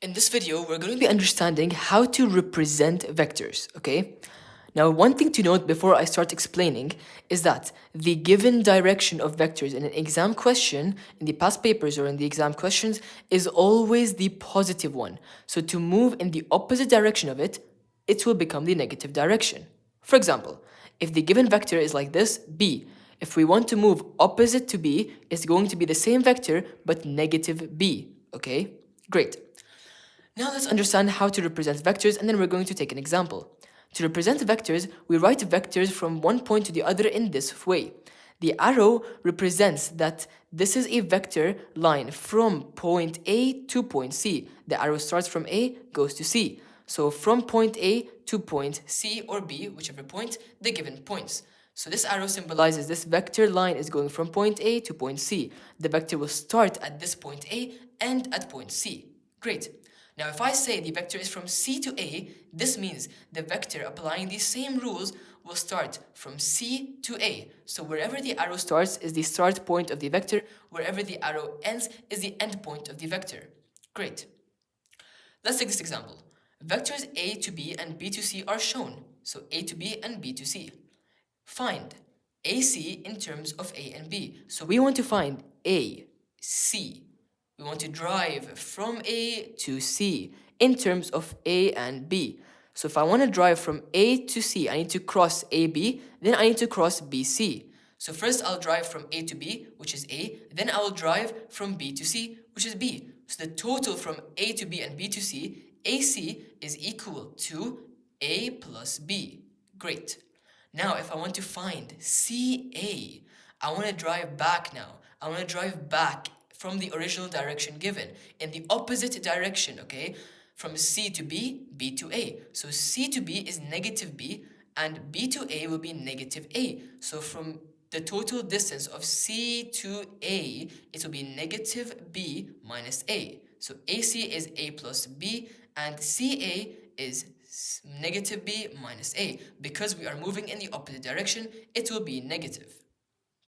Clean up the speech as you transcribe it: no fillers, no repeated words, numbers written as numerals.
In this video, we're going to be understanding how to represent vectors, okay? Now, one thing to note before I start explaining is that the given direction of vectors in an exam question, in the past papers or in the exam questions, is always the positive one. So to move in the opposite direction of it, it will become the negative direction. For example, if the given vector is like this, b, if we want to move opposite to b, it's going to be the same vector but negative b, okay? Great. Now let's understand how to represent vectors, and then we're going to take an example. To represent vectors, we write vectors from one point to the other in this way. The arrow represents that this is a vector line from point A to point C. The arrow starts from A, goes to C. So from point A to point C or B, whichever point, the given points. So this arrow symbolizes this vector line is going from point A to point C. The vector will start at this point A and at point C. Great. Now, if I say the vector is from C to A, this means the vector applying these same rules will start from C to A. So wherever the arrow starts is the start point of the vector, wherever the arrow ends is the end point of the vector. Great. Let's take this example. Vectors A to B and B to C are shown. So A to B and B to C. Find AC in terms of A and B. So we want to find A, C. We want to drive from A to C in terms of A and B. So if I want to drive from A to C, I need to cross AB, then I need to cross BC. So first I'll drive from A to B, which is A, then I will drive from B to C, which is B. So the total from A to B and B to C, AC, is equal to A plus B. Great. Now if I want to find CA, I want to drive back now. I want to drive back from the original direction given in the opposite direction, okay? From C to B, B to A. So C to B is negative B and B to A will be negative A. So from the total distance of C to A, it will be negative B minus A. So AC is A plus B and CA is negative B minus A. Because we are moving in the opposite direction, it will be negative.